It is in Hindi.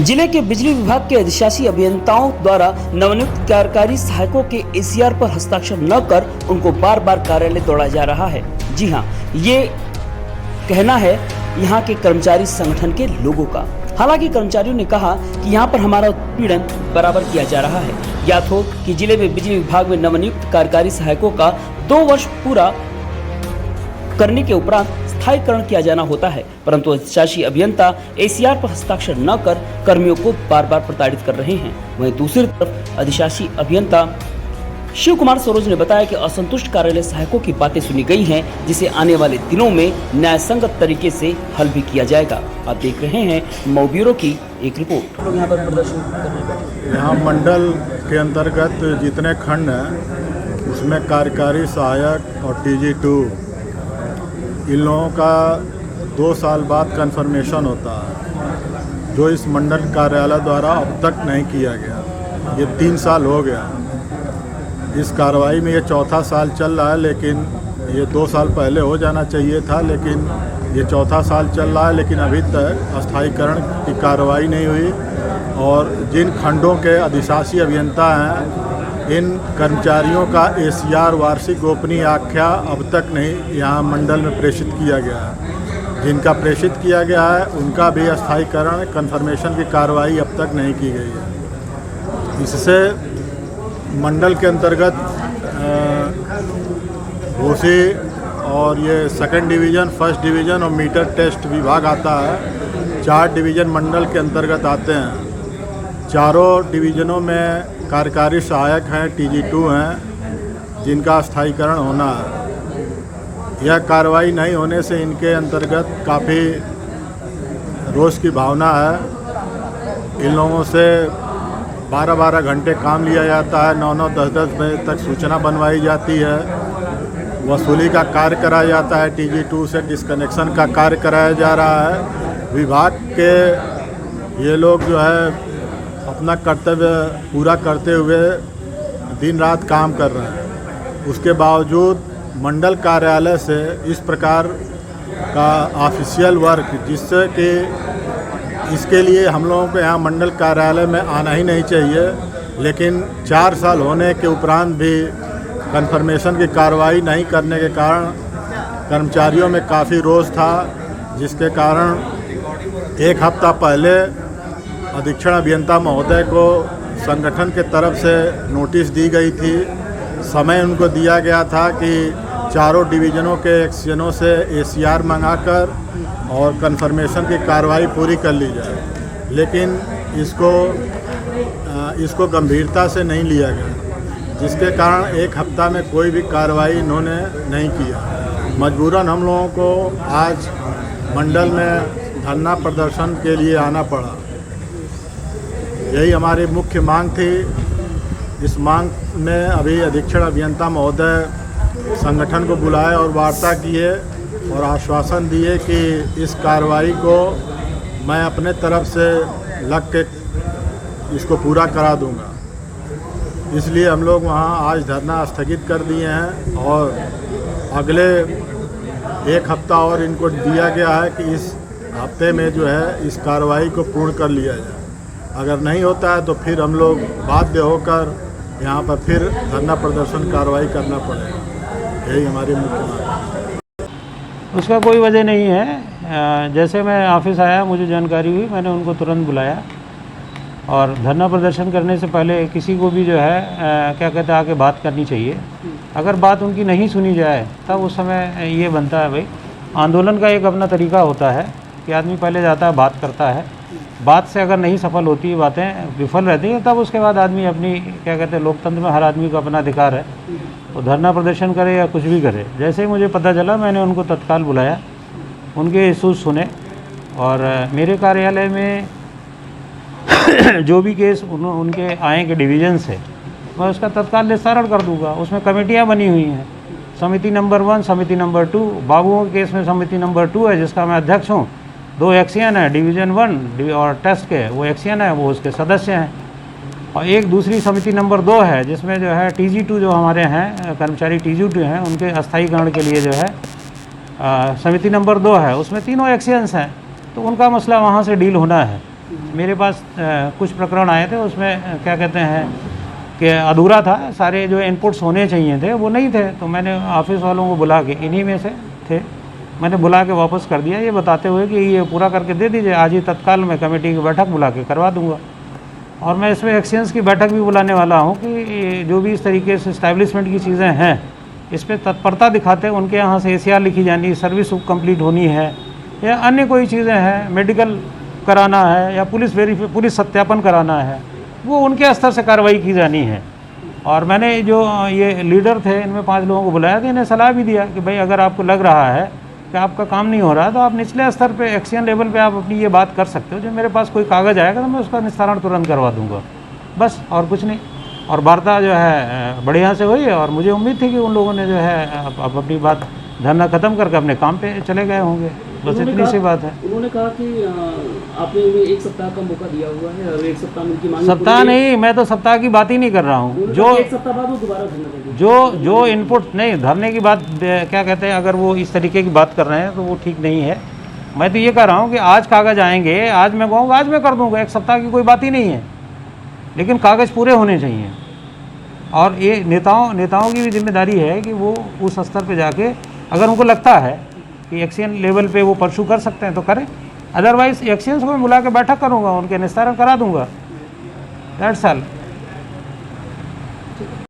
जिले के बिजली विभाग के अधिशासी अभियंताओं द्वारा नवनियुक्त कार्यकारी सहायकों के एसीआर पर हस्ताक्षर न कर उनको बार बार कार्यालय दौड़ाया जा रहा है। जी हां, ये कहना है यहां के कर्मचारी संगठन के लोगों का। हालांकि कर्मचारियों ने कहा कि यहां पर हमारा उत्पीड़न बराबर किया जा रहा है। ज्ञात हो कि जिले में बिजली विभाग में नवनियुक्त कार्यकारी सहायकों का 2 वर्ष पूरा करने के उपरांत स्थायीकरण किया जाना होता है, परंतु अधिशासी अभियंता एसीआर पर हस्ताक्षर न कर कर्मियों को बार बार प्रताड़ित कर रहे हैं। वहीं दूसरी तरफ अधिशासी अभियंता शिव कुमार सरोज ने बताया कि असंतुष्ट कार्यालय सहायकों की बातें सुनी गई हैं, जिसे आने वाले दिनों में न्यायसंगत तरीके से हल भी किया जाएगा। आप देख रहे हैं मऊ ब्यूरो की एक रिपोर्ट। लोग यहाँ पर प्रदर्शन करने बैठे। यहाँ मंडल के अंतर्गत जितने खंड हैं उसमें कार्यकारी सहायक और TG2 इन लोगों का 2 साल बाद कन्फर्मेशन होता है, जो इस मंडल कार्यालय द्वारा अब तक नहीं किया गया। ये 3 साल हो गया इस कार्रवाई में, ये 4था साल चल रहा है, लेकिन ये 2 साल पहले हो जाना चाहिए था, लेकिन ये 4था साल चल रहा है, लेकिन अभी तक अस्थायीकरण की कार्रवाई नहीं हुई। और जिन खंडों के अधिशासी अभियंता हैं, इन कर्मचारियों का एसीआर वार्षिक गोपनीय आख्या अब तक नहीं यहाँ मंडल में प्रेषित किया गया है। जिनका प्रेषित किया गया है उनका भी अस्थायीकरण कन्फर्मेशन की कार्रवाई अब तक नहीं की गई है। इससे मंडल के अंतर्गत घोसी और ये 2nd डिवीज़न, 1st डिवीज़न और मीटर टेस्ट विभाग आता है। 4 डिवीज़न मंडल के अंतर्गत आते हैं। चारों डिवीज़नों में कार्यकारी सहायक हैं, TG2 हैं, जिनका स्थायीकरण होना है। यह कार्रवाई नहीं होने से इनके अंतर्गत काफ़ी रोष की भावना है। इन लोगों से 12-12 घंटे काम लिया जाता है, 9-9, 10-10 बजे तक सूचना बनवाई जाती है, वसूली का कार्य कराया जाता है, TG2 से डिस्कनेक्शन का कार्य कराया जा रहा है। विभाग के ये लोग जो है अपना कर्तव्य पूरा करते हुए दिन रात काम कर रहे हैं। उसके बावजूद मंडल कार्यालय से इस प्रकार का ऑफिशियल वर्क, जिससे कि इसके लिए हम लोगों को यहाँ मंडल कार्यालय में आना ही नहीं चाहिए, लेकिन 4 साल होने के उपरांत भी कन्फर्मेशन की कार्रवाई नहीं करने के कारण कर्मचारियों में काफ़ी रोष था, जिसके कारण 1 हफ्ता पहले अधीक्षण अभियंता महोदय को संगठन के तरफ से नोटिस दी गई थी। समय उनको दिया गया था कि चारों डिवीज़नों के एक्सचेंजों से एसीआर मंगाकर और कन्फर्मेशन की कार्रवाई पूरी कर ली जाए, लेकिन इसको गंभीरता से नहीं लिया गया, जिसके कारण 1 हफ्ता में कोई भी कार्रवाई इन्होंने नहीं किया। मजबूरन हम लोगों को आज मंडल में धरना प्रदर्शन के लिए आना पड़ा। यही हमारी मुख्य मांग थी। इस मांग में अभी अधीक्षण अभियंता महोदय संगठन को बुलाए और वार्ता किए और आश्वासन दिए कि इस कार्रवाई को मैं अपने तरफ से लग के इसको पूरा करा दूंगा। इसलिए हम लोग वहाँ आज धरना स्थगित कर दिए हैं और अगले 1 हफ्ता और इनको दिया गया है कि इस हफ्ते में जो है इस कार्रवाई को पूर्ण कर लिया जाए। अगर नहीं होता है तो फिर हम लोग बाध्य होकर यहाँ पर फिर धरना प्रदर्शन कार्रवाई करना पड़ेगा। यही हमारी मुख्य मांग है। उसका कोई वजह नहीं है। जैसे मैं ऑफिस आया, मुझे जानकारी हुई, मैंने उनको तुरंत बुलाया और धरना प्रदर्शन करने से पहले किसी को भी जो है क्या कहते हैं आके बात करनी चाहिए। अगर बात उनकी नहीं सुनी जाए तब उस समय ये बनता है, भाई आंदोलन का एक अपना तरीका होता है कि आदमी पहले जाता है, बात करता है, बात से अगर नहीं सफल होती, बातें विफल रहती हैं, तब उसके बाद आदमी अपनी क्या कहते हैं, लोकतंत्र में हर आदमी का अपना अधिकार है, वो धरना प्रदर्शन करे या कुछ भी करे। जैसे ही मुझे पता चला मैंने उनको तत्काल बुलाया, उनके इश्यूज सुने और मेरे कार्यालय में जो भी केस उनके आए के डिवीज़न से मैं उसका तत्काल निस्तारण कर दूंगा। उसमें कमेटियाँ बनी हुई हैं, समिति नंबर 1, समिति नंबर 2। बाबुओं के केस में समिति नंबर 2 है, जिसका मैं अध्यक्ष हूँ। 2 एक्सियन है, डिवीज़न 1 और टेस्ट के वो एक्सियन है, वो उसके सदस्य हैं। और एक दूसरी समिति नंबर 2 है, जिसमें जो है TG2 जो हमारे हैं कर्मचारी TG2 हैं, उनके अस्थायीकरण के लिए जो है समिति नंबर 2 है, उसमें तीनों एक्सियंस हैं। तो उनका मसला वहाँ से डील होना है। मेरे पास कुछ प्रकरण आए थे, उसमें क्या कहते हैं कि अधूरा था, सारे जो इनपुट्स होने चाहिए थे वो नहीं थे। तो मैंने ऑफिस वालों को बुला के, इन्हीं में से थे, मैंने बुला के वापस कर दिया, ये बताते हुए कि ये पूरा करके दे दीजिए, आज ही तत्काल मैं कमेटी की बैठक बुला के करवा दूंगा। और मैं इसमें एक्सचेंज की बैठक भी बुलाने वाला हूँ कि जो भी इस तरीके से इस्टेब्लिशमेंट की चीज़ें हैं इस पर तत्परता दिखाते हैं, उनके यहाँ से ACR लिखी जानी, सर्विस कंप्लीट होनी है, या अन्य कोई चीज़ें हैं, मेडिकल कराना है या पुलिस सत्यापन कराना है, वो उनके स्तर से कार्रवाई की जानी है। और मैंने जो ये लीडर थे इनमें 5 लोगों को बुलाया था, इन्हें सलाह भी दिया कि भाई अगर आपको लग रहा है कि आपका काम नहीं हो रहा तो आप निचले स्तर पे एक्शन लेवल पे आप अपनी ये बात कर सकते हो, जो मेरे पास कोई कागज़ आएगा तो मैं उसका निस्तारण तुरंत करवा दूंगा, बस और कुछ नहीं। और वार्ता जो है बढ़िया से हुई, और मुझे उम्मीद थी कि उन लोगों ने जो है अब अपनी बात धरना ख़त्म करके अपने काम पे चले गए होंगे, बस इतनी सी बात है। उन्होंने कहा कि आपने उन्हें 1 सप्ताह का मौका दिया हुआ है और 1 सप्ताह में उनकी मांग, सप्ताह नहीं, मैं तो सप्ताह की बात ही नहीं कर रहा हूँ। जो 1 सप्ताह बाद वो दोबारा धरना देंगे। जो इनपुट नहीं, धरने की बात क्या कहते हैं, अगर वो इस तरीके की बात कर रहे हैं तो वो ठीक नहीं है। मैं तो ये कह रहा हूँ कि आज कागज़ आएंगे, आज मैं कहूँगा आज मैं कर दूँगा, 1 सप्ताह की कोई बात ही नहीं है, लेकिन कागज़ पूरे होने चाहिए। और ये नेताओं की भी जिम्मेदारी है कि वो उस स्तर पे जाके अगर उनको लगता है कि एक्शन लेवल पे वो परसू कर सकते हैं तो करें, अदरवाइज़ एक्शंस को मैं बुला के बैठक करूँगा, उनके निस्तारण करा दूँगा, दैट्स ऑल।